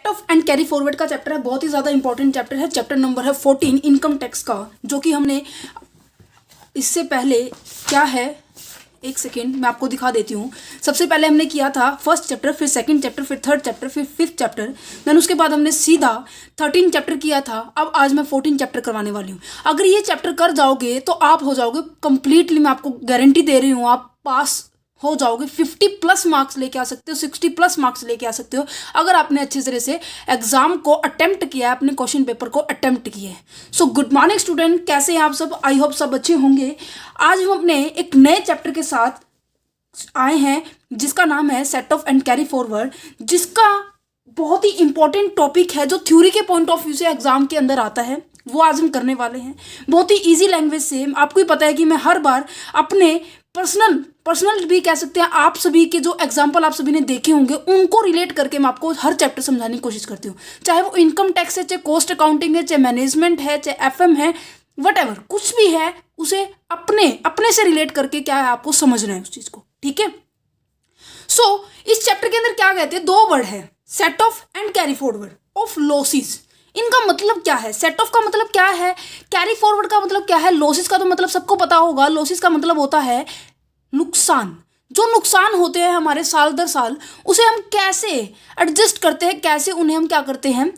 Set of and carry forward का chapter है, बहुत ही ज़्यादा इंपॉर्टेंट चैप्टर है। चैप्टर नंबर है 14 इनकम टैक्स का, जो कि हमने इससे पहले क्या है, एक सेकेंड मैं आपको दिखा देती हूँ। सबसे पहले हमने किया था फर्स्ट चैप्टर, फिर सेकंड चैप्टर, फिर थर्ड चैप्टर, फिर फिफ्थ चैप्टर, देन उसके बाद हमने सीधा 13 चैप्टर किया था। अब आज मैं 14 चैप्टर करवाने वाली हूँ। अगर ये चैप्टर कर जाओगे तो आप हो जाओगे कंप्लीटली, मैं आपको गारंटी दे रही हूँ, आप पास हो जाओगे। 50+ मार्क्स लेके आ सकते हो, 60+ मार्क्स लेके आ सकते हो, अगर आपने अच्छे तरह से एग्जाम को अटेम्प्ट किया है, अपने क्वेश्चन पेपर को अटेम्प्ट किया है। सो गुड मॉर्निंग स्टूडेंट, कैसे हैं आप सब? आई होप सब अच्छे होंगे। आज हम अपने एक नए चैप्टर के साथ आए हैं जिसका नाम है set of and carry forward, जिसका बहुत ही इंपॉर्टेंट टॉपिक है जो थ्योरी के पॉइंट ऑफ व्यू से एग्जाम के अंदर आता है, वो आज हम करने वाले हैं बहुत ही इजी लैंग्वेज से। आपको ही पता है कि मैं हर बार अपने पर्सनल भी कह सकते हैं, आप सभी के जो एग्जाम्पल आप सभी ने देखे होंगे उनको रिलेट करके मैं आपको हर चैप्टर समझाने की कोशिश करती हूँ। चाहे वो इनकम टैक्स है, चाहे कॉस्ट अकाउंटिंग है, चाहे मैनेजमेंट है, चाहे FM है, वट कुछ भी है, उसे अपने से रिलेट करके क्या है आपको समझना है उस चीज़ को, ठीक है। सो इस चैप्टर के अंदर क्या कहते हैं, 2 वर्ड है, set of and carry forward of losses. इनका मतलब क्या है? सेट ऑफ का मतलब क्या है, कैरी फॉरवर्ड का मतलब क्या है, लॉसेस का तो मतलब सबको पता होगा। लॉसेस का मतलब होता है नुकसान। जो नुकसान होते हैं हमारे साल दर साल, उसे हम कैसे एडजस्ट करते हैं, कैसे उन्हें हम क्या करते हैं,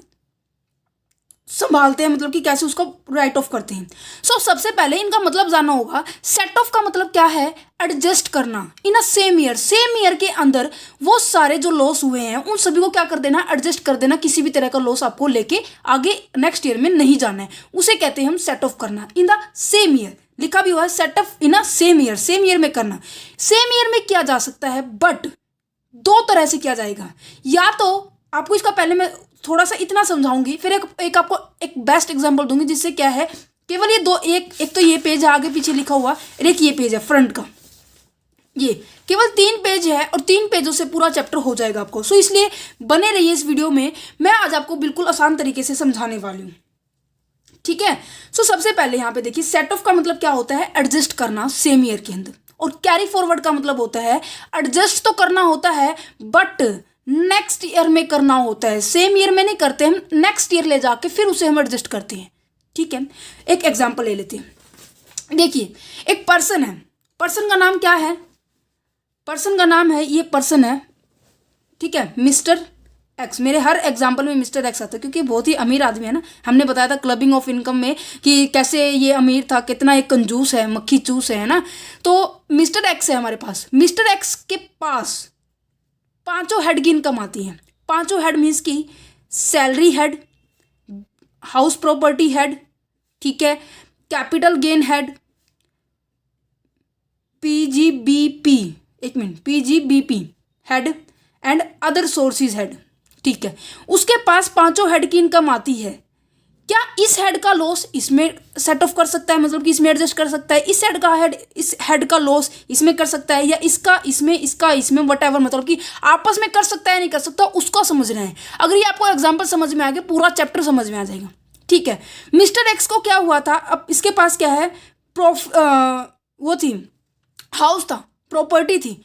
संभालते हैं, मतलब कि कैसे उसको राइट ऑफ करते हैं। सो सबसे पहले इनका मतलब जानना होगा। सेट ऑफ का मतलब क्या है, एडजस्ट करना इन अ सेम ईयर के अंदर वो सारे जो लॉस हुए हैं उन सभी को क्या कर देना, एडजस्ट कर देना। किसी भी तरह का लॉस आपको लेके आगे नेक्स्ट ईयर में नहीं जाना है, उसे कहते हैं हम सेट ऑफ करना इन द सेम ईयर। लिखा भी हुआ है set of in a same year में करना। सेम ईयर में किया जा सकता है, बट 2 तरह से किया जाएगा। या तो आपको इसका पहले मैं थोड़ा सा इतना समझाऊंगी, फिर एक आपको एक बेस्ट एग्जांपल दूंगी, जिससे क्या है केवल ये 2, एक तो ये पेज है आगे पीछे लिखा हुआ, और एक ये पेज है फ्रंट का, ये केवल 3 पेज है और 3 पेजों से पूरा चैप्टर हो जाएगा आपको। सो इसलिए बने रहिए इस वीडियो में, मैं आज आपको बिल्कुल आसान तरीके से समझाने वाली हूँ, ठीक है। सो सबसे पहले यहाँ पे देखिए, सेट ऑफ का मतलब क्या होता है, एडजस्ट करना सेम ईयर के अंदर। और कैरी फॉरवर्ड का मतलब होता है एडजस्ट तो करना होता है, बट नेक्स्ट ईयर में करना होता है। सेम ईयर में नहीं करते हम, नेक्स्ट ईयर ले जाके फिर उसे हम एडजस्ट करते हैं, ठीक है। एक एग्जांपल ले लेते हैं। देखिए एक पर्सन है, पर्सन का नाम क्या है, पर्सन का नाम है, ये पर्सन है, ठीक है, मिस्टर एक्स। मेरे हर एग्जाम्पल में मिस्टर एक्स आता है क्योंकि बहुत ही अमीर आदमी है ना। हमने बताया था क्लबिंग ऑफ इनकम में कि कैसे ये अमीर था, कितना एक कंजूस है, मक्खी चूस है ना। तो मिस्टर एक्स है हमारे पास। मिस्टर एक्स के पास 5 हेड की इनकम आती है। 5 हेड मीन्स की salary head, house property head, ठीक है, capital gain head, PGBP head and other sources head, ठीक है। उसके पास 5 हेड की इनकम आती है। क्या इस हेड का लॉस इसमें सेट ऑफ कर सकता है, मतलब कि इसमें एडजस्ट कर सकता है? इस हेड का लॉस इसमें कर सकता है, या इसका इसमें वटएवर, मतलब कि आपस में कर सकता है नहीं कर सकता, उसको समझना है। अगर ये आपको एग्जांपल समझ में आ गया, पूरा चैप्टर समझ में आ जाएगा, ठीक है। मिस्टर एक्स को क्या हुआ था, अब इसके पास क्या है, वो थी, हाउस था, प्रॉपर्टी थी।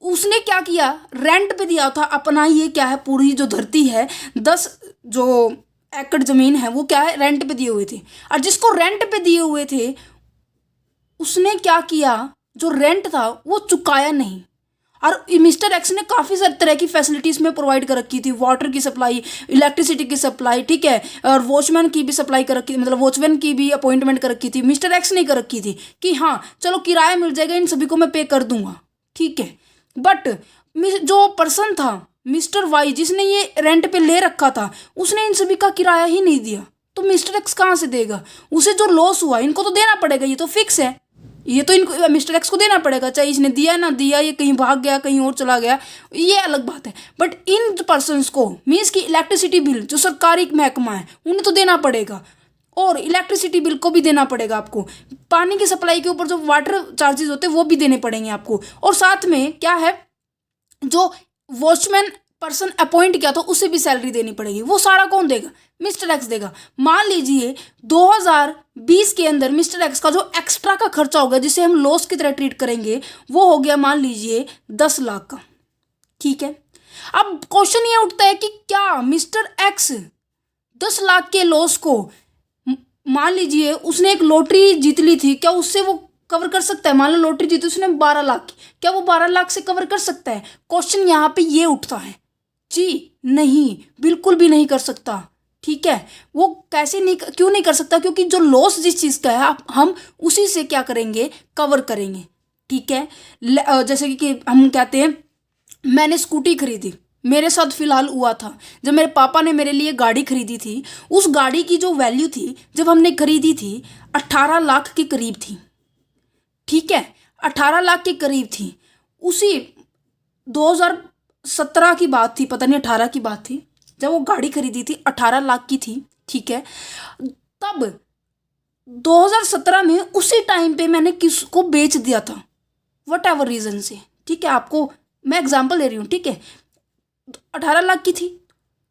उसने क्या किया, रेंट पे दिया था अपना, ये क्या है, पूरी जो धरती है, 10 जो एकड़ जमीन है, वो क्या है, रेंट पे दिए हुए थे। और जिसको रेंट पे दिए हुए थे उसने क्या किया, जो रेंट था वो चुकाया नहीं। और मिस्टर एक्स ने काफ़ी सारी तरह की फैसिलिटीज में प्रोवाइड कर रखी थी, वाटर की सप्लाई, इलेक्ट्रिसिटी की सप्लाई, ठीक है, और वॉचमैन की भी सप्लाई कर रखी, मतलब वॉचमैन की भी अपॉइंटमेंट कर रखी थी। मिस्टर एक्स ने कर रखी थी कि हाँ चलो किराया मिल जाएगा, इन सभी को मैं पे कर दूंगा, ठीक है। बट जो पर्सन था मिस्टर वाई, जिसने ये रेंट पे ले रखा था, उसने इन सभी का किराया ही नहीं दिया, तो मिस्टर एक्स कहाँ से देगा? उसे जो लॉस हुआ इनको तो देना पड़ेगा, ये तो फिक्स है, ये तो इनको मिस्टर एक्स को देना पड़ेगा, चाहे इसने दिया ना दिया, ये कहीं भाग गया कहीं और चला गया, ये अलग बात है। बट इन पर्सनस को मीन्स कि इलेक्ट्रिसिटी बिल जो सरकारी महकमा है उन्हें तो देना पड़ेगा, और इलेक्ट्रिसिटी बिल को भी देना पड़ेगा आपको। पानी की सप्लाई के ऊपर जो वाटर चार्जेस होते हैं वो भी देने पड़ेंगे आपको। और साथ में क्या है, जो वॉचमैन पर्सन अपॉइंट किया तो उसे भी सैलरी देनी पड़ेगी। वो सारा कौन देगा? मिस्टर एक्स देगा। मान लीजिए 2020 के अंदर मिस्टर एक्स का जो एक्स्ट्रा का खर्चा होगा, जिसे हम लॉस की तरह ट्रीट करेंगे, वो हो गया मान लीजिए 10 लाख का, ठीक है। अब क्वेश्चन ये उठता है कि क्या मिस्टर एक्स 10 लाख के लॉस को, मान लीजिए उसने एक लॉटरी जीत ली थी, क्या उससे वो कवर कर सकता है? मान लो लॉटरी जीती उसने 12 लाख की, क्या वो 12 लाख से कवर कर सकता है? क्वेश्चन यहाँ पे ये उठता है। जी नहीं, बिल्कुल भी नहीं कर सकता। ठीक है, वो कैसे नहीं, क्यों नहीं कर सकता? क्योंकि जो लॉस जिस चीज़ का है हम उसी से क्या करेंगे, कवर करेंगे। ठीक है, जैसे कि हम कहते हैं मैंने स्कूटी खरीदी, मेरे साथ फिलहाल हुआ था जब मेरे पापा ने मेरे लिए गाड़ी खरीदी थी। उस गाड़ी की जो वैल्यू थी जब हमने खरीदी थी 18 लाख के करीब थी। ठीक है, 18 लाख के करीब थी। उसी 2017 की बात थी, पता नहीं 18 की बात थी, जब वो गाड़ी खरीदी थी 18 लाख की थी। ठीक है, तब 2017 में उसी टाइम पे मैंने किसको बेच दिया था, वट एवर रीज़न से। ठीक है, आपको मैं एग्जांपल दे रही हूँ। ठीक है, 18 लाख की थी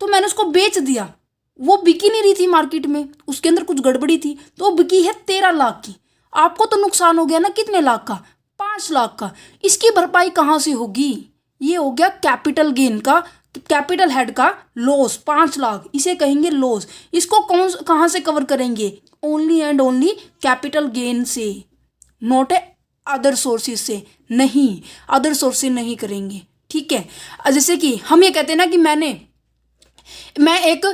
तो मैंने उसको बेच दिया, वो बिकी नहीं रही थी मार्केट में, उसके अंदर कुछ गड़बड़ी थी, तो वो बिकी है 13 लाख की। आपको तो नुकसान हो गया ना, कितने लाख का? 5 लाख का। इसकी भरपाई कहाँ से होगी? ये हो गया कैपिटल गेन का, कैपिटल हेड का लॉस, 5 लाख, इसे कहेंगे लॉस। इसको कहाँ से कवर करेंगे? Only and only capital gain से, नॉट ए अदर सोर्सेज से। नहीं, अदर सोर्स से नहीं करेंगे। ठीक है, जैसे कि हम ये कहते हैं ना कि मैं एक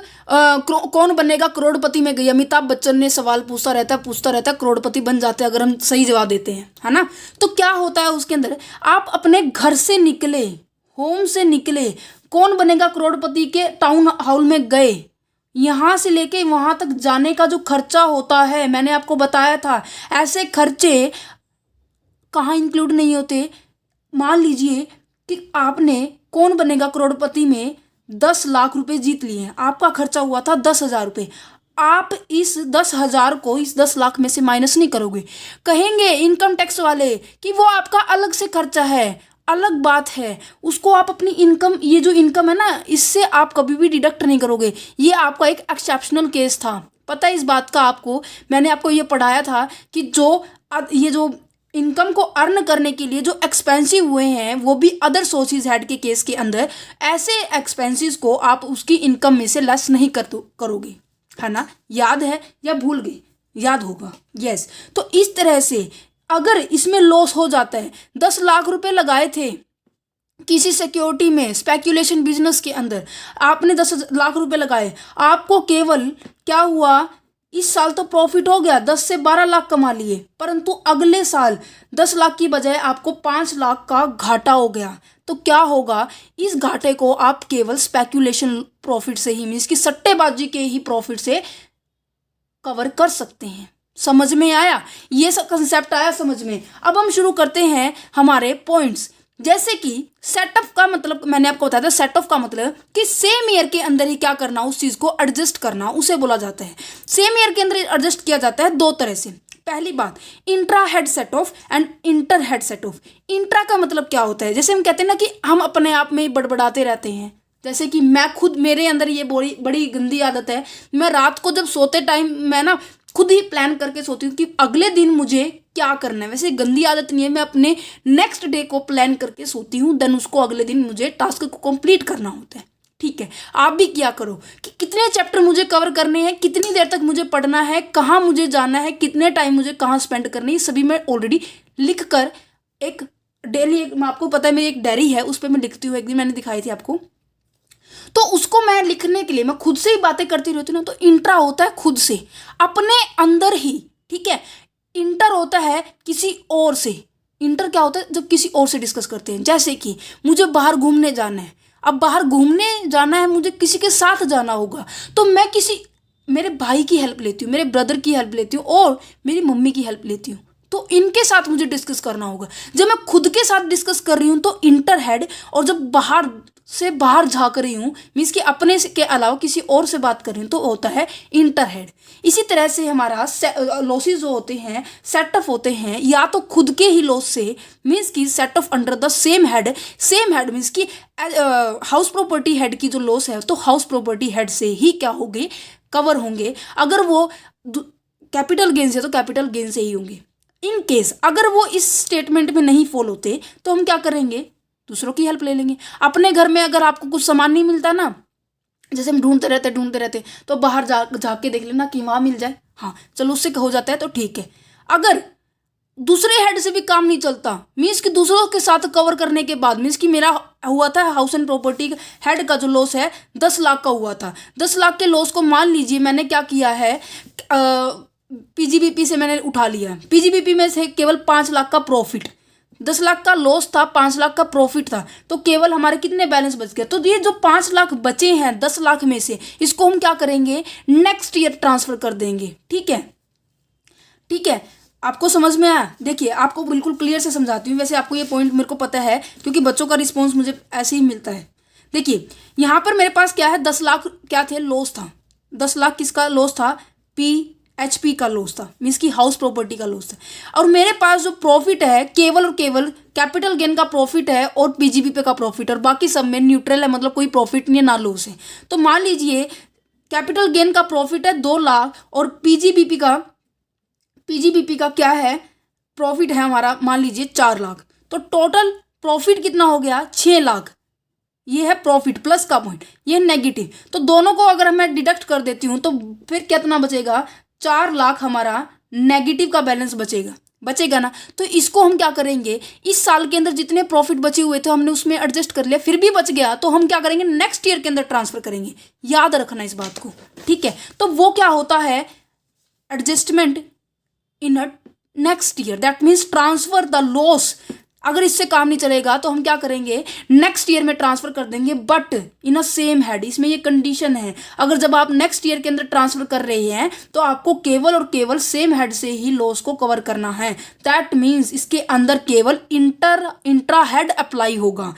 कौन बनेगा करोड़पति में गई, अमिताभ बच्चन ने सवाल पूछता रहता है, करोड़पति बन जाते हैं अगर हम सही जवाब देते हैं, है ना। तो क्या होता है उसके अंदर, आप अपने घर से निकले, होम से निकले, कौन बनेगा करोड़पति के टाउन हॉल में गए, यहाँ से लेके वहाँ तक जाने का जो खर्चा होता है, मैंने आपको बताया था, ऐसे खर्चे कहाँ इंक्लूड नहीं होते। मान लीजिए कि आपने कौन बनेगा करोड़पति में 10 लाख रुपए जीत लिए हैं, आपका खर्चा हुआ था 10,000 रुपये। आप इस 10,000 को इस 10 लाख में से माइनस नहीं करोगे, कहेंगे इनकम टैक्स वाले कि वो आपका अलग से खर्चा है, अलग बात है, उसको आप अपनी इनकम, ये जो इनकम है ना, इससे आप कभी भी डिडक्ट नहीं करोगे। ये आपका एक एक्सेप्शनल केस था, पता है इस बात का आपको। मैंने आपको ये पढ़ाया था कि ये जो इनकम को अर्न करने के लिए जो एक्सपेंसिव हुए हैं वो भी अदर सोर्सेज हेड के केस के अंदर, ऐसे एक्सपेंसेस को आप उसकी इनकम में से लेस नहीं करोगे, है ना। याद है या भूल गए? याद होगा, यस। तो इस तरह से अगर इसमें लॉस हो जाता है, 10 लाख रुपए लगाए थे किसी सिक्योरिटी में, स्पेक्यूलेशन बिजनेस के अंदर आपने 10 लाख रुपए लगाए, आपको केवल क्या हुआ, इस साल तो प्रॉफिट हो गया, 10 से 12 लाख कमा लिए, परंतु अगले साल 10 लाख की बजाय आपको 5 लाख का घाटा हो गया। तो क्या होगा, इस घाटे को आप केवल स्पेक्यूलेशन प्रॉफिट से ही, मीन्स कि सट्टेबाजी के ही प्रॉफिट से कवर कर सकते हैं। समझ में आया? ये सब कंसेप्ट आया समझ में? अब हम शुरू करते हैं हमारे पॉइंट्स। जैसे कि सेटअप का मतलब मैंने आपको बताया था, सेटअप का मतलब कि सेम ईयर के अंदर ही क्या करना, उस चीज़ को एडजस्ट करना, उसे बोला जाता है। सेम ईयर के अंदर एडजस्ट किया जाता है दो तरह से। पहली बात, intra head set of and inter head set of. Intra का मतलब क्या होता है, जैसे हम कहते हैं ना कि हम अपने आप में बड़बड़ाते रहते हैं, जैसे कि मैं खुद, मेरे अंदर ये बड़ी गंदी आदत है, मैं रात को जब सोते टाइम मैं ना खुद ही प्लान करके सोती हूँ कि अगले दिन मुझे क्या करना है। वैसे गंदी आदत नहीं है, मैं अपने नेक्स्ट डे को प्लान करके सोती हूँ, देन उसको अगले दिन मुझे टास्क को कंप्लीट करना होता है। ठीक है, आप भी क्या करो कि कितने चैप्टर मुझे कवर करने हैं, कितनी देर तक मुझे पढ़ना है, कहाँ मुझे जाना है, कितने टाइम मुझे कहाँ स्पेंड करनी है, सभी मैं ऑलरेडी लिख कर एक डेली, आपको पता है मेरी एक डायरी है, उस पर मैं लिखती हूँ, एक दिन मैंने दिखाई थी आपको। तो उसको मैं लिखने के लिए मैं खुद से ही बातें करती रहती हूँ ना, तो इंट्रा होता है खुद से, अपने अंदर ही। ठीक है, इंटर होता है किसी और से। इंटर क्या होता है, जब किसी और से डिस्कस करते हैं। जैसे कि मुझे बाहर घूमने जाना है, अब बाहर घूमने जाना है, मुझे किसी के साथ जाना होगा, तो मैं मेरे भाई की हेल्प लेती हूँ, मेरे ब्रदर की हेल्प लेती हूँ और मेरी मम्मी की हेल्प लेती हूँ। तो इनके साथ मुझे डिस्कस करना होगा। जब मैं खुद के साथ डिस्कस कर रही हूँ तो इंटर हेड, और जब बाहर झाँक रही हूँ, मीन्स कि अपने के अलावा किसी और से बात कर रही हूँ, तो होता है इंटर हेड। इसी तरह से हमारा लॉसेस जो होते हैं, सेटअप होते हैं या तो खुद के ही लॉस से, मीन्स कि setup under the same head means कि हाउस प्रॉपर्टी हेड की जो लॉस है, तो हाउस प्रॉपर्टी हेड से ही क्या होंगे, कवर होंगे। अगर वो कैपिटल गेन से, तो कैपिटल गेन से ही होंगे। इन केस अगर वो इस स्टेटमेंट में नहीं फॉलो होते, तो हम क्या करेंगे, दूसरों की हेल्प ले लेंगे। अपने घर में अगर आपको कुछ सामान नहीं मिलता ना, जैसे हम ढूंढते रहते तो बाहर जाके देख लेना कि वहाँ मिल जाए, हाँ चलो उससे हो जाता है तो ठीक है। अगर दूसरे हेड से भी काम नहीं चलता, मीन्स कि दूसरों के साथ कवर करने के बाद, मीन्स कि मेरा हुआ था हाउस एंड प्रॉपर्टी हेड का जो लॉस है 10 लाख का हुआ था। 10 लाख के लॉस को मान लीजिए मैंने क्या किया है, पीजीबीपी से मैंने उठा लिया। पीजीबीपी में से केवल 5 लाख का प्रॉफिट, 10 लाख का लॉस था, 5 लाख का प्रॉफिट था, तो केवल हमारे कितने बैलेंस बच गए। तो ये जो 5 लाख बचे हैं 10 लाख में से, इसको हम क्या करेंगे, नेक्स्ट ईयर ट्रांसफर कर देंगे। ठीक है, ठीक है, आपको समझ में आया। देखिए आपको बिल्कुल क्लियर से समझाती हूँ, वैसे आपको ये पॉइंट मेरे को पता है क्योंकि बच्चों का रिस्पॉन्स मुझे ऐसे ही मिलता है। देखिए यहाँ पर मेरे पास क्या है, 10 लाख क्या थे, लॉस था। 10 लाख किसका लॉस था, PHP का लॉस था, मीन्स की हाउस प्रॉपर्टी का लॉस था। और मेरे पास जो प्रॉफिट है केवल और केवल कैपिटल गेन का प्रॉफिट है और PGBP का प्रॉफिट, और बाकी सब में न्यूट्रल है, मतलब कोई प्रॉफिट नहीं है ना लॉस है। तो मान लीजिए कैपिटल गेन का प्रॉफिट है 2 लाख और पीजीबीपी का क्या है, प्रॉफिट है हमारा मान लीजिए 4 लाख। तो टोटल प्रॉफिट कितना हो गया, 6 लाख। ये है प्रॉफिट प्लस का पॉइंट, ये है नेगेटिव। तो दोनों को अगर मैं डिडक्ट कर देती हूँ तो फिर कितना बचेगा, 4 लाख हमारा नेगेटिव का बैलेंस बचेगा ना। तो इसको हम क्या करेंगे, इस साल के अंदर जितने प्रॉफिट बचे हुए थे हमने उसमें एडजस्ट कर लिया, फिर भी बच गया तो हम क्या करेंगे, नेक्स्ट ईयर के अंदर ट्रांसफर करेंगे। याद रखना इस बात को, ठीक है। तो वो क्या होता है, adjustment in a next year, that means transfer the loss. अगर इससे काम नहीं चलेगा तो हम क्या करेंगे, नेक्स्ट ईयर में ट्रांसफर कर देंगे, but in a same head. इसमें ये कंडीशन है, अगर जब आप नेक्स्ट ईयर के अंदर ट्रांसफर कर रहे हैं तो आपको केवल और केवल सेम हेड से ही लॉस को कवर करना है। दैट मीन्स इसके अंदर केवल इंट्रा हेड अप्लाई होगा।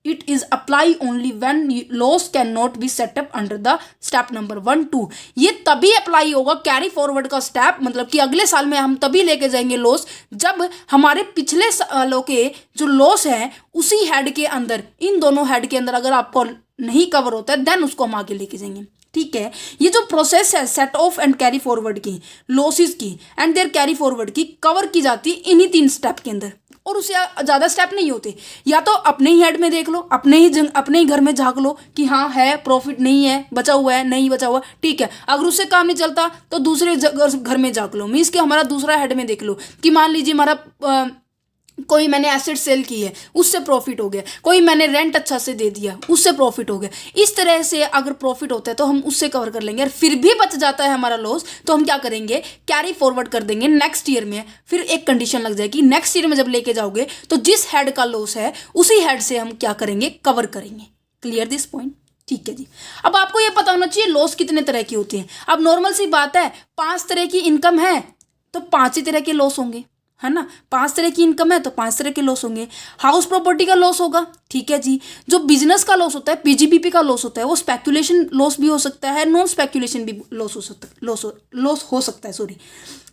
It is apply only when loss cannot be set up under the step number 1, 2। ये तभी अप्लाई होगा, कैरी फॉरवर्ड का स्टेप, मतलब कि अगले साल में हम तभी लेके जाएंगे लॉस जब हमारे पिछले सालों के जो लॉस है उसी हेड के अंदर, इन दोनों हेड के अंदर अगर आपको नहीं कवर होता है देन उसको हम आगे लेके जाएंगे। ठीक है, ये जो प्रोसेस है set of and carry forward की, लॉसेस की एंड देयर कैरी फॉरवर्ड की, कवर की जाती है इन्हीं 3 स्टेप के अंदर, और उससे ज़्यादा स्टेप नहीं होते। या तो अपने ही हेड में देख लो, अपने ही घर में झांक लो कि हाँ है प्रॉफिट, नहीं है बचा हुआ है, नहीं बचा हुआ, ठीक है। अगर उससे काम नहीं चलता तो दूसरे घर में झांक लो, मीन्स कि हमारा दूसरा हेड में देख लो कि मान लीजिए हमारा कोई मैंने एसेट सेल की है उससे प्रॉफिट हो गया, कोई मैंने रेंट अच्छा से दे दिया उससे प्रॉफिट हो गया। इस तरह से अगर प्रॉफिट होता है तो हम उससे कवर कर लेंगे, और फिर भी बच जाता है हमारा लॉस तो हम क्या करेंगे, कैरी फॉरवर्ड कर देंगे नेक्स्ट ईयर में। फिर एक कंडीशन लग जाएगी, नेक्स्ट ईयर में जब लेके जाओगे तो जिस हेड का लॉस है उसी हेड से हम क्या करेंगे, कवर करेंगे। क्लियर दिस पॉइंट, ठीक है जी। अब आपको ये पता होना चाहिए लॉस कितने तरह की होती है। अब नॉर्मल सी बात है, 5 तरह की इनकम है तो 5 ही तरह के लॉस होंगे, है ना। 5 तरह की इनकम है तो 5 तरह के लॉस होंगे। हाउस प्रॉपर्टी का लॉस होगा, ठीक है जी। जो बिजनेस का लॉस होता है, पीजीबीपी का लॉस होता है, वो स्पेकुलेशन लॉस भी हो सकता है, नॉन स्पेकुलेशन भी लॉस हो सकता है सॉरी।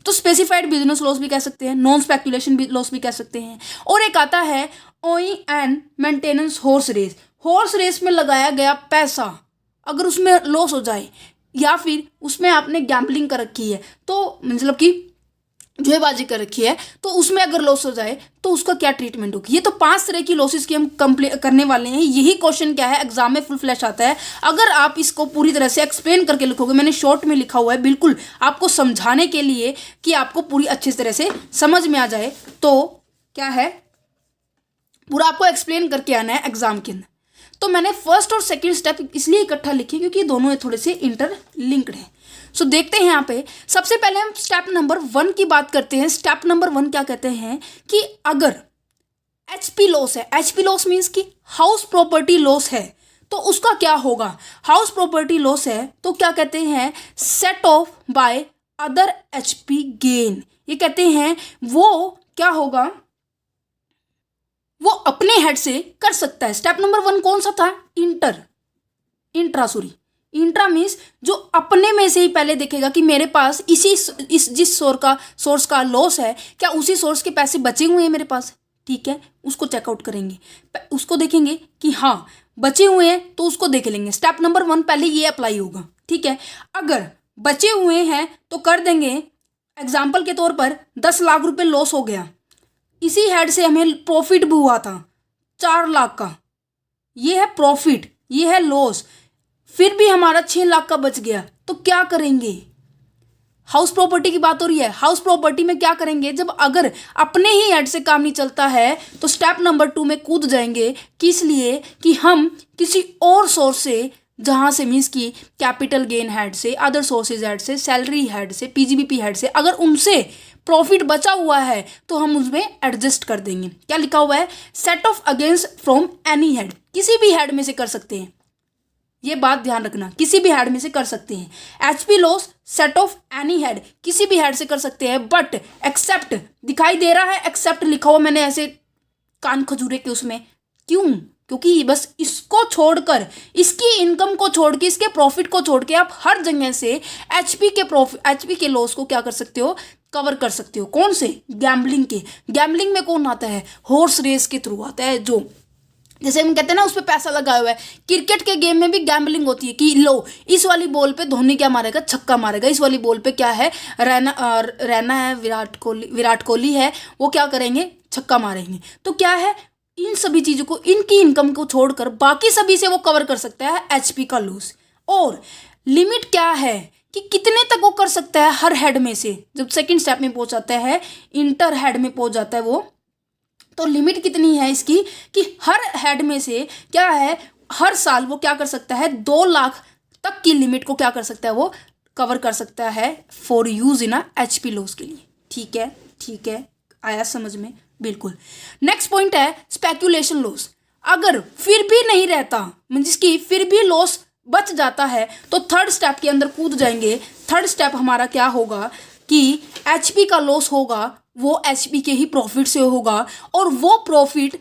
तो स्पेसिफाइड बिजनेस लॉस भी कह सकते हैं, नॉन स्पेकुलेशन लॉस भी कह सकते हैं। और एक आता है owing and maintenance horse race. Horse race में लगाया गया पैसा अगर उसमें लॉस हो जाए, या फिर उसमें आपने गैम्बलिंग कर रखी है, तो मतलब कि जुएबाजी कर रखी है, तो उसमें अगर लॉस हो जाए तो उसका क्या ट्रीटमेंट होगी। ये तो 5 तरह की लॉसेस की हम करने वाले हैं। यही क्वेश्चन क्या है, एग्जाम में फुल फ्लैश आता है। अगर आप इसको पूरी तरह से एक्सप्लेन करके लिखोगे, मैंने शॉर्ट में लिखा हुआ है बिल्कुल आपको समझाने के लिए कि आपको पूरी अच्छी तरह से समझ में आ जाए, तो क्या है, पूरा आपको एक्सप्लेन करके आना है एग्जाम के अंदर। तो मैंने फर्स्ट और सेकेंड स्टेप इसलिए इकट्ठा लिखे क्योंकि दोनों थोड़े से इंटरलिंक्ड हैं। सो देखते हैं यहाँ पे, सबसे पहले हम स्टेप नंबर 1 की बात करते हैं। स्टेप नंबर 1 क्या कहते हैं कि अगर HP लॉस है, HP लॉस मीन्स कि हाउस प्रॉपर्टी लॉस है, तो उसका क्या होगा। हाउस प्रॉपर्टी लॉस है तो क्या कहते हैं, set of by other HP gain. ये कहते हैं वो क्या होगा, वो अपने हेड से कर सकता है। स्टेप नंबर 1 कौन सा था, इंट्रा मीन्स जो अपने में से ही पहले देखेगा कि मेरे पास जिस सोर्स का लॉस है, क्या उसी सोर्स के पैसे बचे हुए हैं मेरे पास, ठीक है। उसको चेकआउट करेंगे, उसको देखेंगे कि हाँ बचे हुए हैं तो उसको देख लेंगे। स्टेप नंबर 1 पहले ये अप्लाई होगा, ठीक है। अगर बचे हुए हैं तो कर देंगे, एग्जाम्पल के तौर पर 10 लाख रुपए लॉस हो गया, इसी हेड से हमें प्रॉफिट भी हुआ था 4 लाख का, ये है प्रॉफिट, ये है लॉस, फिर भी हमारा 6 लाख का बच गया, तो क्या करेंगे? हाउस प्रॉपर्टी की बात हो रही है। हाउस प्रॉपर्टी में क्या करेंगे, जब अगर अपने ही हेड से काम नहीं चलता है तो स्टेप नंबर 2 में कूद जाएंगे। किस लिए? कि हम किसी और सोर्स से, जहाँ से मीन्स की कैपिटल गेन हेड से, अदर सोर्सेज हेड से, सैलरी हेड से, पीजीबीपी हेड से, अगर उनसे प्रॉफिट बचा हुआ है तो हम उसमें एडजस्ट कर देंगे। क्या लिखा हुआ है? Set of against from any head, किसी भी हेड में से कर सकते हैं, ये बात ध्यान रखना, किसी भी हेड में से कर सकते हैं। HP loss set of any head, किसी भी हेड से कर सकते हैं, बट एक्सेप्ट, दिखाई दे रहा है एक्सेप्ट लिखा हुआ मैंने ऐसे कान खजूरे के उसमें, क्यों? क्योंकि बस इसको छोड़कर, इसकी इनकम को छोड़ के, इसके प्रॉफिट को छोड़ के आप हर जगह से एचपी के प्रॉफिट, एचपी के लॉस को क्या कर सकते हो? कवर कर सकते हो। कौन से? गैम्बलिंग के। गैम्बलिंग में कौन आता है? हॉर्स रेस के थ्रू आता है, जो जैसे हम कहते हैं ना उस पर पैसा लगाया हुआ है। क्रिकेट के गेम में भी गैम्बलिंग होती है कि लो इस वाली बॉल पे धोनी क्या मारेगा? छक्का मारेगा। इस वाली बॉल पे क्या है? रैना है, विराट कोहली है, वो क्या करेंगे? छक्का मारेंगे। तो क्या है, इन सभी चीज़ों को, इनकी इनकम को छोड़कर बाकी सभी से वो कवर कर सकता है एचपी का लॉस। और लिमिट क्या है कि कितने तक वो कर सकता है हर हेड में से? जब सेकंड स्टेप में पहुंच जाता है, इंटर हेड में पहुंच जाता है वो, तो लिमिट कितनी है इसकी कि हर हेड में से क्या है, हर साल वो क्या कर सकता है? 2 लाख तक की लिमिट को क्या कर सकता है? वो कवर कर सकता है for use in HP loss के लिए। ठीक है, ठीक है, आया समझ में? बिल्कुल। नेक्स्ट पॉइंट है स्पेक्यूलेशन लॉस। अगर फिर भी नहीं रहता, जिसकी फिर भी लॉस बच जाता है, तो थर्ड स्टेप के अंदर कूद जाएंगे। थर्ड स्टेप हमारा क्या होगा कि एचपी का लॉस होगा वो एचपी के ही प्रॉफिट से होगा, और वो प्रॉफिट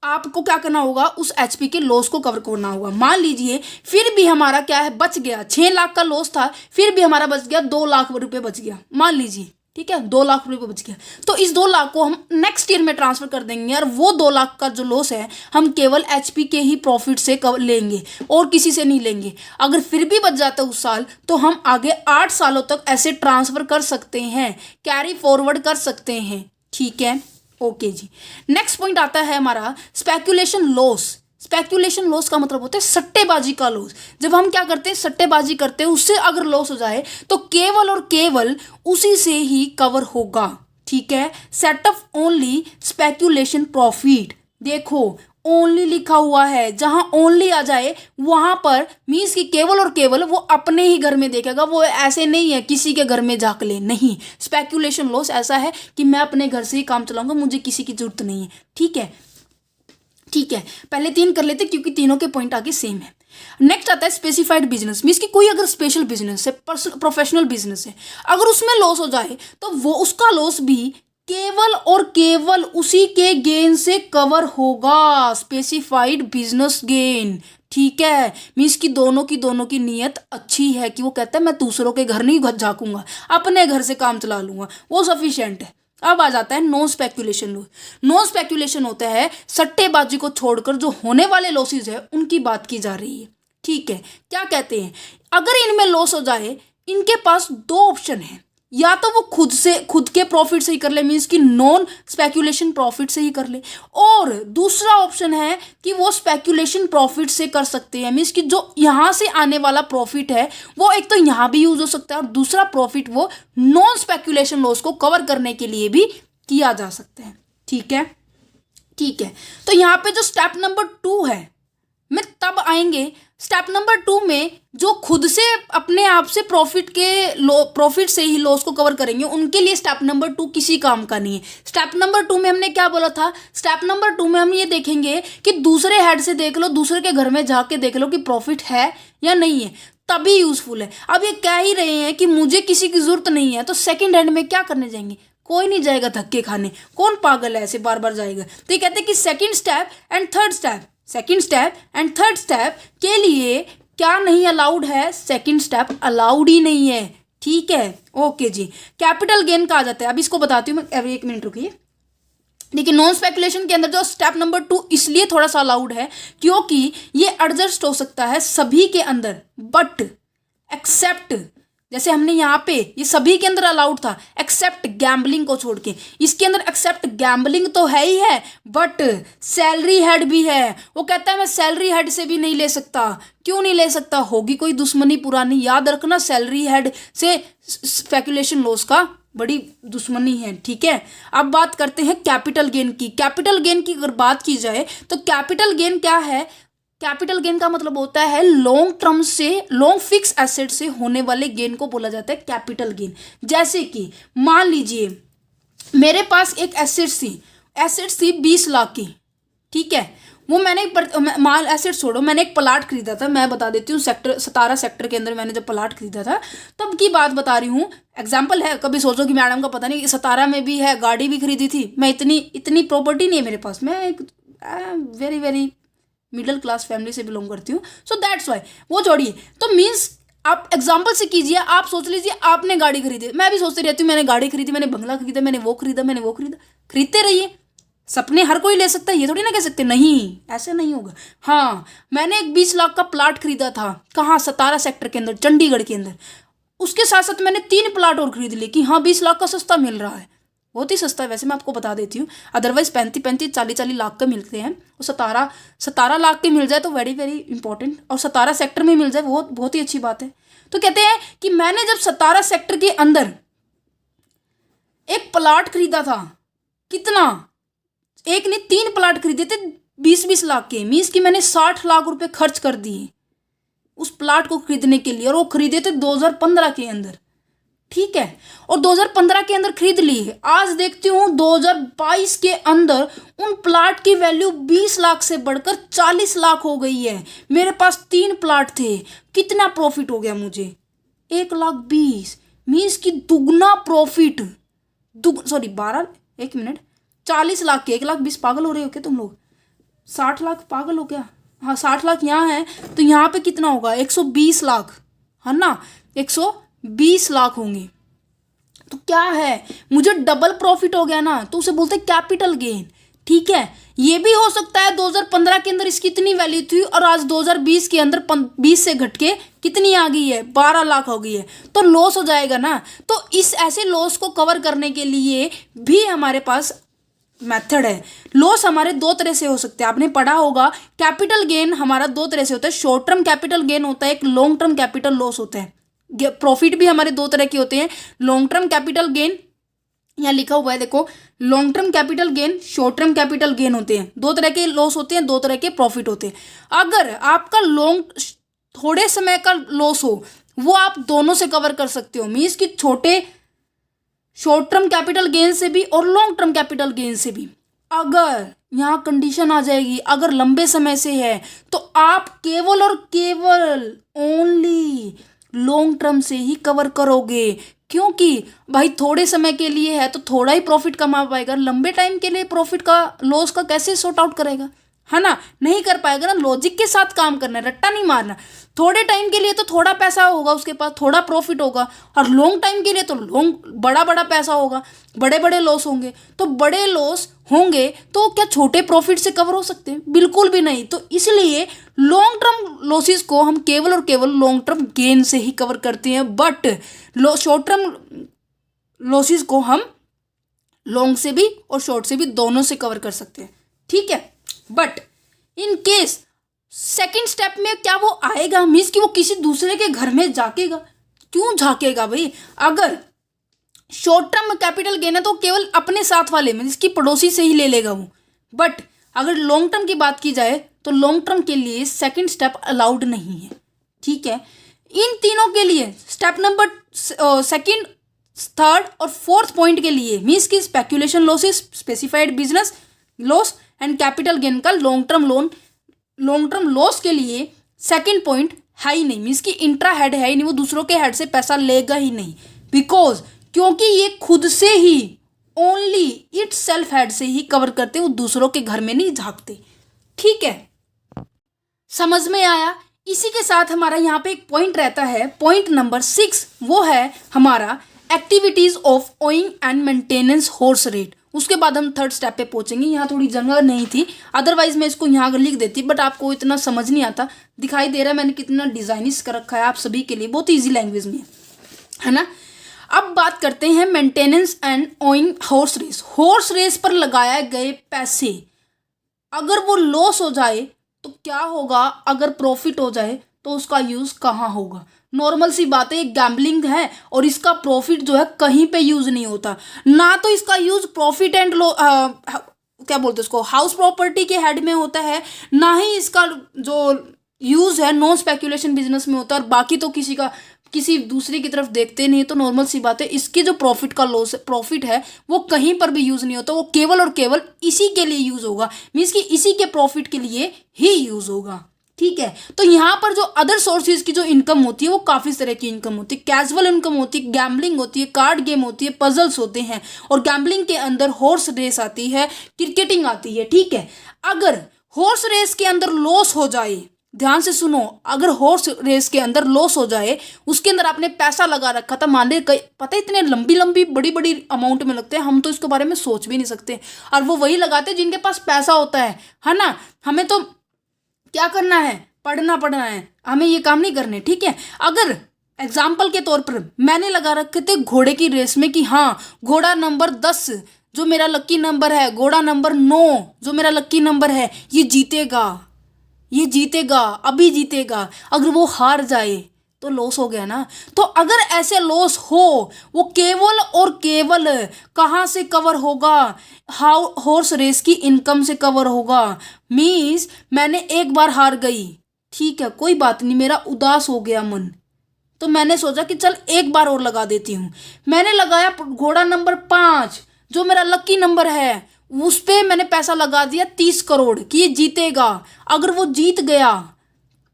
आपको क्या करना होगा? उस एचपी के लॉस को कवर करना होगा। मान लीजिए फिर भी हमारा क्या है, बच गया, 6 लाख का लॉस था, फिर भी हमारा बच गया 2 लाख रुपए बच गया, मान लीजिए, ठीक है, 2 लाख रुपए बच गया। तो इस 2 लाख को हम नेक्स्ट ईयर में ट्रांसफर कर देंगे, और वो 2 लाख का जो लॉस है हम केवल एचपी के ही प्रॉफिट से लेंगे और किसी से नहीं लेंगे। अगर फिर भी बच जाता है उस साल, तो हम आगे 8 सालों तक ऐसे ट्रांसफर कर सकते हैं, कैरी फॉरवर्ड कर सकते हैं। ठीक है, ओके जी। नेक्स्ट पॉइंट आता है हमारा स्पेक्यूलेशन लॉस। स्पेक्यूलेशन लॉस का मतलब होता है सट्टेबाजी का लॉस। जब हम क्या करते हैं, सट्टेबाजी करते हैं, उससे अगर लॉस हो जाए तो केवल और केवल उसी से ही कवर होगा। ठीक है, set of only speculation profit. देखो ओनली लिखा हुआ है, जहां ओनली आ जाए वहां पर मीन्स कि केवल और केवल वो अपने ही घर में देखेगा, वो ऐसे नहीं है किसी के घर में झाँक ले, नहीं। स्पेक्यूलेशन लॉस ऐसा है कि मैं अपने घर से ही काम चलाऊंगा, मुझे किसी की जरूरत नहीं है। ठीक है, ठीक है, पहले 3 कर लेते क्योंकि तीनों के पॉइंट आगे सेम है। नेक्स्ट आता है स्पेसिफाइड बिजनेस। मीन्स कि कोई अगर स्पेशल बिजनेस है, प्रोफेशनल बिजनेस है, अगर उसमें लॉस हो जाए तो वो उसका लॉस भी केवल और केवल उसी के गेन से कवर होगा, स्पेसिफाइड बिजनेस गेन। ठीक है, मीन्स कि दोनों की नीयत अच्छी है कि वो कहता है मैं दूसरों के घर नहीं झाँकूंगा, अपने घर से काम चला लूंगा, वो सफिशिएंट है। अब आ जाता है non speculation loss. Non speculation होता है सट्टेबाजी को छोड़कर जो होने वाले लॉसेज है उनकी बात की जा रही है। ठीक है, क्या कहते हैं, अगर इनमें लॉस हो जाए, इनके पास 2 ऑप्शन है, या तो वो खुद के प्रॉफिट से ही कर ले, मीन्स कि नॉन स्पेक्यूलेशन प्रॉफिट से ही कर ले, और दूसरा ऑप्शन है कि वो स्पेक्यूलेशन प्रॉफिट से कर सकते हैं। मीन्स कि जो यहाँ से आने वाला प्रॉफिट है वो एक तो यहाँ भी यूज हो सकता है, और दूसरा प्रॉफिट वो नॉन स्पेक्यूलेशन लॉस को कवर करने के लिए भी किया जा सकता है। ठीक है, ठीक है, तो यहाँ पे जो स्टेप नंबर 2 है, में तब आएंगे स्टेप नंबर 2 में जो खुद से अपने आप से प्रॉफिट से ही लॉस को कवर करेंगे, उनके लिए स्टेप नंबर 2 किसी काम का नहीं है। स्टेप नंबर 2 में हमने क्या बोला था, स्टेप नंबर 2 में हम ये देखेंगे कि दूसरे हेड से देख लो, दूसरे के घर में जाके देख लो कि प्रॉफिट है या नहीं है, तभी यूजफुल है। अब ये कह ही रहे हैं कि मुझे किसी की जरूरत नहीं है, तो सेकेंड हैंड में क्या करने जाएंगे? कोई नहीं जाएगा धक्के खाने, कौन पागल है ऐसे बार बार जाएगा। तो ये कहते हैं कि second step and third step, second step and third step के लिए क्या नहीं अलाउड है? सेकेंड स्टेप अलाउड ही नहीं है। ठीक है, ओके जी। कैपिटल गेन का आ जाता है, अब इसको बताती हूँ मैं, 1 मिनट रुकिए। देखिए नॉन स्पेकुलेशन के अंदर जो स्टेप नंबर 2 इसलिए थोड़ा सा अलाउड है क्योंकि ये एडजस्ट हो सकता है सभी के अंदर, बट एक्सेप्ट जैसे हमने यहाँ पे ये सभी के अंदर अलाउड था एक्सेप्ट गैम्बलिंग को छोड़ के, इसके अंदर एक्सेप्ट गैम्बलिंग तो है ही है बट सैलरी हेड भी है। वो कहता है मैं सैलरी हेड से भी नहीं ले सकता। क्यों नहीं ले सकता? होगी कोई दुश्मनी पुरानी। याद रखना सैलरी हेड से स्पेकुलेशन लॉस का बड़ी दुश्मनी है, ठीक है। अब बात करते हैं कैपिटल गेन की। कैपिटल गेन की अगर बात की जाए तो कैपिटल गेन क्या है? कैपिटल गेन का मतलब होता है लॉन्ग टर्म से, लॉन्ग फिक्स एसेट से होने वाले गेन को बोला जाता है कैपिटल गेन। जैसे कि मान लीजिए मेरे पास एक एसेट्स थी 20 लाख की, ठीक है। वो मैंने माल एसेट छोड़ो, मैंने एक प्लाट खरीदा था। मैं बता देती हूँ सेक्टर 17 सेक्टर के अंदर मैंने जब प्लाट खरीदा था तब की बात बता रही हूँ। एग्जाम्पल है, कभी सोचो कि मैडम का पता नहीं 17 में भी है, गाड़ी भी खरीदी थी। मैं इतनी प्रॉपर्टी नहीं है मेरे पास, मैं एक very very middle class family से बिलोंग करती हूँ। सो दैट्स वाई, वो छोड़िए। तो मीन्स आप एग्जाम्पल से कीजिए, आप सोच लीजिए आपने गाड़ी खरीदी। मैं भी सोचती रहती हूँ मैंने गाड़ी खरीदी, मैंने बंगला खरीदा, मैंने वो खरीदा। खरीदते रहिए, सपने हर कोई ले सकता है, ये थोड़ी ना कह सकते नहीं, ऐसे नहीं होगा। हाँ, मैंने एक 20 लाख का प्लाट खरीदा था। कहाँ? 17 सेक्टर के अंदर, चंडीगढ़ के अंदर। उसके साथ साथ मैंने 3 प्लाट और खरीद लिए कि हाँ 20 लाख का सस्ता मिल रहा है। बहुत ही सस्ता है वैसे, मैं आपको बता देती हूँ। अदरवाइज 35-40 लाख का मिलते हैं, वो 17 लाख के मिल जाए तो वेरी वेरी इंपॉर्टेंट, और 17 सेक्टर में मिल जाए वो बहुत ही अच्छी बात है। तो कहते हैं कि मैंने जब 17 सेक्टर के अंदर एक प्लाट खरीदा था, कितना? एक नहीं 3 प्लाट खरीदे थे 20-20 लाख के। मीन्स कि मैंने 60 लाख रुपए खर्च कर दिए उस प्लाट को खरीदने के लिए, और वो खरीदे थे 2015 के अंदर, ठीक है। और 2015 के अंदर खरीद ली है। आज देखती हूँ 2022 के अंदर उन प्लाट की वैल्यू 20 लाख से बढ़कर 40 लाख हो गई है। मेरे पास 3 प्लाट थे, कितना प्रॉफिट हो गया मुझे? 1,20,000। मीन्स कि दुगना प्रॉफिट, 40 लाख के 1,20,000। पागल हो रहे हो क्या तुम लोग? 60 लाख पागल हो क्या? हाँ 60 लाख यहाँ है तो यहाँ पे कितना होगा? 120 लाख, है ना? 120 लाख होंगे। तो क्या है, मुझे डबल प्रॉफिट हो गया ना, तो उसे बोलते हैं कैपिटल गेन, ठीक है। ये भी हो सकता है 2015 के अंदर इसकी इतनी वैल्यू थी और आज 2020 के अंदर 20 से घट के कितनी आ गई है? 12 लाख हो गई है, तो लॉस हो जाएगा ना। तो इस ऐसे लॉस को कवर करने के लिए भी हमारे पास मेथड है। लॉस हमारे 2 तरह से हो सकते हैं, आपने पढ़ा होगा। कैपिटल गेन हमारा 2 तरह से होता है, शॉर्ट टर्म कैपिटल गेन होता है, एक लॉन्ग टर्म कैपिटल लॉस होता है। प्रॉफिट भी हमारे 2 तरह के होते हैं, लॉन्ग टर्म कैपिटल गेन, यहाँ लिखा हुआ है देखो, long term capital gain, short term capital gain होते हैं। 2 तरह के लॉस होते हैं, 2 तरह के प्रॉफिट होते हैं। अगर आपका थोड़े समय का लॉस हो, वो आप दोनों से कवर कर सकते हो। मीन्स कि शॉर्ट टर्म कैपिटल गेन से भी और लॉन्ग टर्म कैपिटल गेन से भी। अगर यहाँ कंडीशन आ जाएगी, अगर लंबे समय से है तो आप केवल और केवल ओनली लॉन्ग टर्म से ही कवर करोगे, क्योंकि भाई थोड़े समय के लिए है तो थोड़ा ही प्रॉफिट कमा पाएगा। लंबे टाइम के लिए प्रॉफिट का लॉस का कैसे सॉर्ट आउट करेगा, है ना? नहीं कर पाएगा ना। लॉजिक के साथ काम करना है, रट्टा नहीं मारना। थोड़े टाइम के लिए तो थोड़ा पैसा होगा उसके पास, थोड़ा प्रॉफिट होगा, और लॉन्ग टाइम के लिए तो बड़ा बड़ा पैसा होगा, बड़े बड़े लॉस होंगे। तो बड़े लॉस होंगे तो क्या छोटे प्रॉफिट से कवर हो सकते हैं? बिल्कुल भी नहीं। तो इसलिए लॉन्ग टर्म लॉसेस को हम केवल और केवल लॉन्ग टर्म गेन से ही कवर करते हैं, बट शॉर्ट टर्म लॉसेस को हम लॉन्ग से भी और शॉर्ट से भी दोनों से कवर कर सकते हैं, ठीक है। But in case second step में क्या वो आएगा? मीन्स कि वो किसी दूसरे के घर में झाकेगा? क्यों झाकेगा भाई? अगर शॉर्ट टर्म कैपिटल गेन है तो केवल अपने साथ वाले में, जिसकी पड़ोसी से ही ले लेगा वो। बट अगर लॉन्ग टर्म की बात की जाए तो लॉन्ग टर्म के लिए सेकेंड स्टेप अलाउड नहीं है, ठीक है। इन तीनों के लिए स्टेप नंबर सेकेंड, थर्ड और फोर्थ पॉइंट के लिए, मीन्स की speculation losses, specified business loss and capital gain का लॉन्ग टर्म लॉस के लिए सेकंड पॉइंट है ही नहीं। मीन्स कि इंट्रा हेड है ही नहीं, वो दूसरों के हेड से पैसा लेगा ही नहीं। क्योंकि ये खुद से ही ओनली इट सेल्फ हेड से ही कवर करते, वो दूसरों के घर में नहीं झांकते, ठीक है। समझ में आया? इसी के साथ हमारा यहाँ पे एक पॉइंट रहता है, पॉइंट नंबर 6, वो है हमारा activities of owing and maintenance horse rate. उसके बाद हम थर्ड स्टेप पे पहुंचेंगे। यहाँ थोड़ी जगह नहीं थी, अदरवाइज मैं इसको यहाँ लिख देती, बट आपको इतना समझ नहीं आता। दिखाई दे रहा है मैंने कितना डिजाइनिश कर रखा है आप सभी के लिए, बहुत ईजी लैंग्वेज में। है ना। अब बात करते हैं maintenance and owing horse race. Horse race पर लगाए गए पैसे अगर वो लॉस हो जाए तो क्या होगा, अगर प्रॉफिट हो जाए तो उसका यूज़ कहाँ होगा। नॉर्मल सी बात है, एक गैम्बलिंग है और इसका प्रॉफिट जो है कहीं पे यूज़ नहीं होता। ना तो इसका यूज़ प्रॉफिट एंड क्या बोलते हैं उसको, हाउस प्रॉपर्टी के हेड में होता है, ना ही इसका जो यूज़ है नॉन स्पेकुलेशन बिजनेस में होता है, और बाकी तो किसी दूसरे की तरफ देखते नहीं। तो नॉर्मल सी बात है, इसकी जो प्रॉफिट है वो कहीं पर भी यूज़ नहीं होता, वो केवल और केवल इसी के लिए यूज़ होगा, मीन्स कि इसी के प्रॉफिट के लिए ही यूज़ होगा। ठीक है, तो यहाँ पर जो अदर सोर्सेज की जो इनकम होती है वो काफ़ी तरह की इनकम होती है। कैजुअल इनकम होती है, गैम्बलिंग होती है, कार्ड गेम होती है, पजल्स होते हैं, और गैम्बलिंग के अंदर हॉर्स रेस आती है, क्रिकेटिंग आती है। ठीक है, अगर हॉर्स रेस के अंदर लॉस हो जाए, ध्यान से सुनो, अगर हॉर्स रेस के अंदर लॉस हो जाए, उसके अंदर आपने पैसा लगा रखा था, मान ले पता है इतने लंबी लंबी बड़ी बड़ी अमाउंट में लगते हैं, हम तो इसके बारे में सोच भी नहीं सकते, और वो वही लगाते हैं जिनके पास पैसा होता है ना। हमें तो क्या करना है, पढ़ना है, हमें ये काम नहीं करने। ठीक है, अगर एग्जाम्पल के तौर पर मैंने लगा रखे थे घोड़े की रेस में कि हाँ, घोड़ा नंबर 10 जो मेरा लक्की नंबर है, घोड़ा नंबर 9 जो मेरा लक्की नंबर है, ये जीतेगा, अभी जीतेगा, अगर वो हार जाए तो लॉस हो गया ना। तो अगर ऐसे लॉस हो, वो केवल और केवल कहाँ से कवर होगा, हॉर्स रेस की इनकम से कवर होगा। मीन्स मैंने एक बार हार गई, ठीक है, कोई बात नहीं, मेरा उदास हो गया मन, तो मैंने सोचा कि चल एक बार और लगा देती हूँ। मैंने लगाया घोड़ा नंबर 5 जो मेरा लक्की नंबर है, उस पे मैंने पैसा लगा दिया 30 करोड़ कि ये जीतेगा। अगर वो जीत गया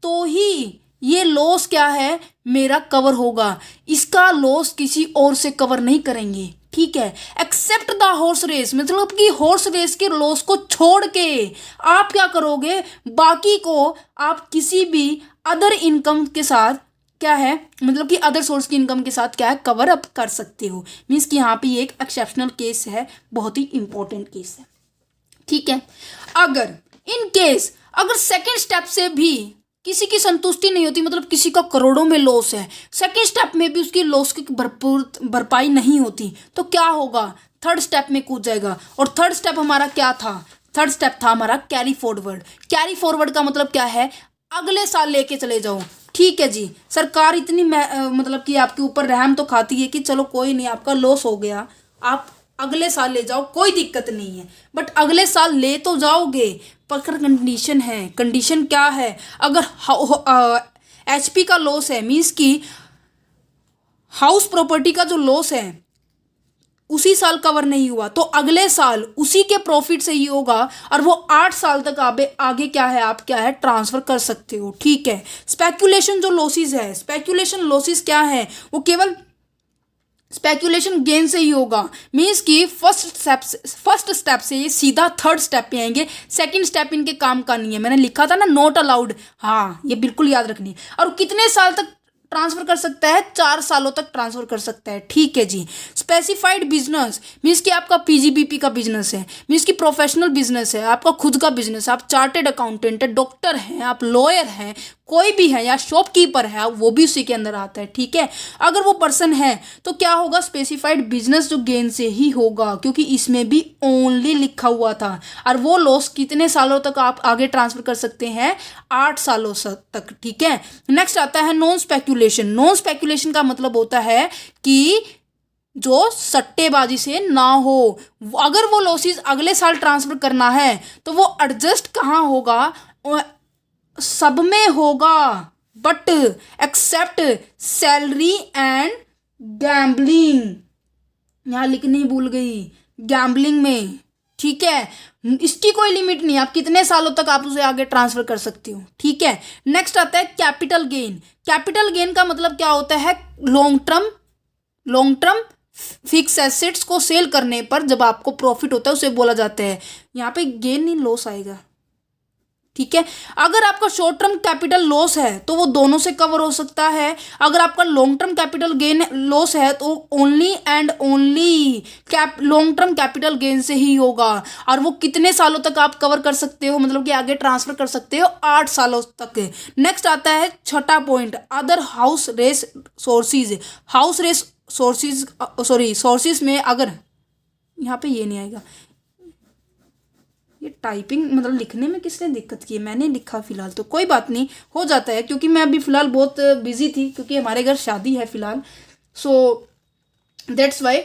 तो ही ये लॉस क्या है, मेरा कवर होगा, इसका लॉस किसी और से कवर नहीं करेंगे। ठीक है, एक्सेप्ट द हॉर्स रेस, मतलब कि हॉर्स रेस के लॉस को छोड़ के आप क्या करोगे, बाकी को आप किसी भी अदर इनकम के साथ क्या है, मतलब कि अदर सोर्स की इनकम के साथ क्या है, कवर अप कर सकते हो। मीन्स कि यहाँ पे ये एक एक्सेप्शनल केस है, बहुत ही इंपॉर्टेंट केस है। ठीक है, अगर इन केस अगर सेकेंड स्टेप से भी किसी की संतुष्टि नहीं होती, मतलब किसी का करोड़ों में लॉस है, सेकेंड स्टेप में भी उसकी लॉस की भरपूर भरपाई नहीं होती, तो क्या होगा, थर्ड स्टेप में कूद जाएगा। और थर्ड स्टेप हमारा क्या था, थर्ड स्टेप था हमारा कैरी फॉरवर्ड। कैरी फॉरवर्ड का मतलब क्या है, अगले साल लेके चले जाओ। ठीक है जी, सरकार इतनी मतलब कि आपके ऊपर रहम तो खाती है कि चलो कोई नहीं, आपका लॉस हो गया, आप अगले साल ले जाओ, कोई दिक्कत नहीं है, बट अगले साल ले तो जाओगे, पर कंडीशन है। कंडीशन क्या है, अगर HP का लॉस है, मीन्स कि हाउस प्रॉपर्टी का जो लॉस है उसी साल कवर नहीं हुआ, तो अगले साल उसी के प्रॉफिट से ही होगा, और वो 8 साल तक आगे क्या है, आप क्या है, ट्रांसफर कर सकते हो। ठीक है, स्पेकुलेशन जो लॉसेस है, स्पेकुलेशन लॉसेस क्या है, वो केवल स्पेकुलेशन गेन से ही होगा। मीन्स कि फर्स्ट स्टेप से ये सीधा थर्ड स्टेप पे आएंगे, सेकंड स्टेप इनके काम का नहीं है। मैंने लिखा था ना नॉट अलाउड, हाँ ये बिल्कुल याद रखनी है। और कितने साल तक ट्रांसफर कर सकता है, 4 सालों तक ट्रांसफर कर सकता है। ठीक है जी, स्पेसिफाइड बिजनेस मीन्स कि आपका PGBP का बिजनेस है, मीन्स कि प्रोफेशनल बिजनेस है, आपका खुद का बिजनेस है, आप चार्टेड अकाउंटेंट है, डॉक्टर हैं, आप लॉयर हैं, कोई भी है, या शॉपकीपर है, वो भी उसी के अंदर आता है। ठीक है, अगर वो पर्सन है तो क्या होगा, स्पेसिफाइड बिजनेस जो गेन से ही होगा, क्योंकि इसमें भी ओनली लिखा हुआ था। और वो लॉस कितने सालों तक आप आगे ट्रांसफर कर सकते हैं, 8 सालों तक। ठीक है, नेक्स्ट आता है नॉन स्पेक्यूलेशन। नॉन स्पेक्यूलेशन का मतलब होता है कि जो सट्टेबाजी से ना हो, अगर वो लॉसेस अगले साल ट्रांसफर करना है तो वो एडजस्ट कहाँ होगा, सब में होगा, but except salary and gambling, यहाँ लिखनी भूल गई, गैम्बलिंग में। ठीक है, इसकी कोई लिमिट नहीं, आप कितने सालों तक आप उसे आगे ट्रांसफर कर सकती हो। ठीक है, नेक्स्ट आता है कैपिटल गेन। कैपिटल गेन का मतलब क्या होता है, लॉन्ग टर्म फिक्स एसेट्स को सेल करने पर जब आपको प्रॉफिट होता है उसे बोला जाता है, यहाँ पे गेन नहीं लॉस आएगा, ठीक है। अगर आपका शॉर्ट टर्म कैपिटल लॉस है तो वो दोनों से कवर हो सकता है। अगर आपका long term capital gain loss है तो only and only long term capital gain से ही होगा। और वो कितने सालों तक आप कवर कर सकते हो, मतलब कि आगे ट्रांसफर कर सकते हो, 8 सालों तक। नेक्स्ट आता है छठा point, other house race sources. House race sources, sorry sources में अगर यहाँ पे ये नहीं आएगा, ये टाइपिंग मतलब लिखने में किसने दिक्कत की है, मैंने लिखा फिलहाल, तो कोई बात नहीं, हो जाता है, क्योंकि मैं अभी फ़िलहाल बहुत बिजी थी, क्योंकि हमारे घर शादी है फ़िलहाल, सो दैट्स वाई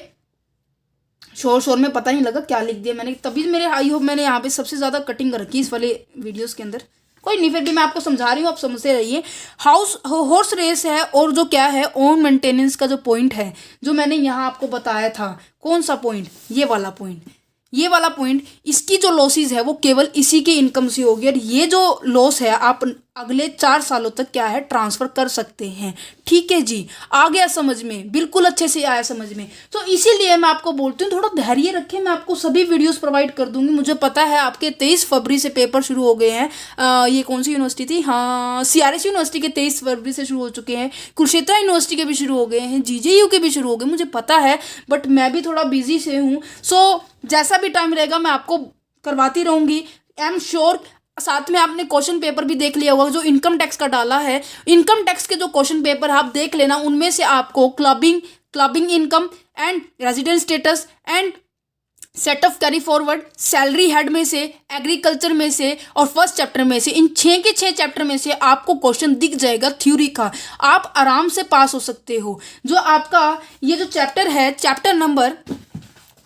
शोर में पता नहीं लगा क्या लिख दिया मैंने, तभी मेरे आई होप मैंने यहाँ पे सबसे ज़्यादा कटिंग रखी इस वाले वीडियोज़ के अंदर। कोई नहीं, फिर भी मैं आपको समझा रही हूँ, आप समझते रहिए। हॉर्स रेस है, और जो क्या है ओन मेंटेनेंस का जो पॉइंट है, जो मैंने यहाँ आपको बताया था, कौन सा पॉइंट, ये वाला पॉइंट, इसकी जो लॉसेस है वो केवल इसी के इनकम से होगी, और ये जो लॉस है आप अगले 4 सालों तक क्या है ट्रांसफर कर सकते हैं। ठीक है जी, आ गया समझ में, बिल्कुल अच्छे से आया समझ में। तो इसीलिए मैं आपको बोलती हूँ थोड़ा धैर्य रखें, मैं आपको सभी वीडियोस प्रोवाइड कर दूंगी। मुझे पता है आपके 23 फरवरी से पेपर शुरू हो गए हैं। ये कौन सी यूनिवर्सिटी थी, हाँ CRS यूनिवर्सिटी के 23 फरवरी से शुरू हो चुके हैं, कुरुक्षेत्र यूनिवर्सिटी के भी शुरू हो गए हैं, GJU के भी शुरू हो गए, मुझे पता है, बट मैं भी थोड़ा बिजी से हूँ। सो जैसा भी टाइम रहेगा मैं आपको करवाती रहूँगी, आई एम श्योर। साथ में आपने क्वेश्चन पेपर भी देख लिया होगा जो इनकम टैक्स का डाला है, इनकम टैक्स के जो क्वेश्चन पेपर आप देख लेना, उनमें से आपको clubbing income and residence status and set of carry forward, salary head में से, एग्रीकल्चर में से और फर्स्ट चैप्टर में से, इन 6 के 6 चैप्टर में से आपको क्वेश्चन दिख जाएगा थ्योरी का, आप आराम से पास हो सकते हो। जो आपका ये जो चैप्टर है, चैप्टर नंबर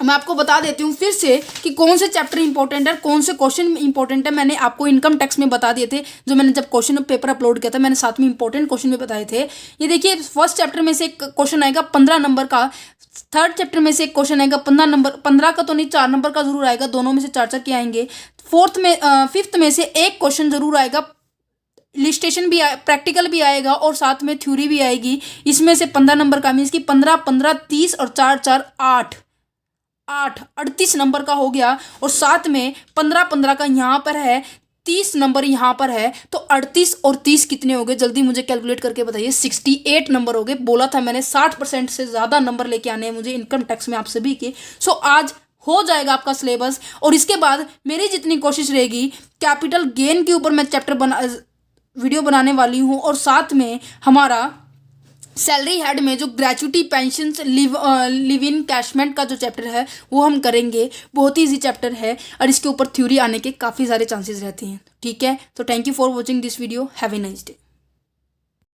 मैं आपको बता देती हूँ फिर से कि कौन से चैप्टर इंपॉर्टेंट है, कौन से क्वेश्चन इंपॉर्टेंट है। मैंने आपको इनकम टैक्स में बता दिए थे, जो मैंने जब क्वेश्चन पेपर अपलोड किया था, मैंने साथ में इंपॉर्टेंट क्वेश्चन भी बताए थे। ये देखिए, फर्स्ट चैप्टर में से एक क्वेश्चन आएगा 15 नंबर का, थर्ड चैप्टर में से एक क्वेश्चन आएगा 15 का तो नहीं, 4 नंबर का जरूर आएगा, दोनों में से 4 के आएंगे। फिफ्थ में से एक क्वेश्चन जरूर आएगा, लिस्टेशन भी प्रैक्टिकल भी आएगा और साथ में थ्योरी भी आएगी। इसमें से 15 नंबर का मीन्स कि 15, 30 और 4, 8 38 नंबर का हो गया, और साथ में 15 का यहाँ पर है, 30 नंबर यहाँ पर है, तो 38 और 30 कितने हो गए, जल्दी मुझे कैलकुलेट करके बताइए। 68 नंबर हो गए। बोला था मैंने 60% से ज़्यादा नंबर लेके आने हैं मुझे इनकम टैक्स में आप सभी के। सो आज हो जाएगा आपका सिलेबस, और इसके बाद मेरी जितनी कोशिश रहेगी कैपिटल गेन के ऊपर मैं वीडियो बनाने वाली हूँ, और साथ में हमारा सैलरी हेड में जो ग्रेचुटी पेंशन लिव इन कैशमेंट का जो चैप्टर है वो हम करेंगे। बहुत ही ईजी चैप्टर है, और इसके ऊपर थ्योरी आने के काफ़ी सारे चांसेस रहते हैं। ठीक है, तो thank you for watching this video, have a nice day.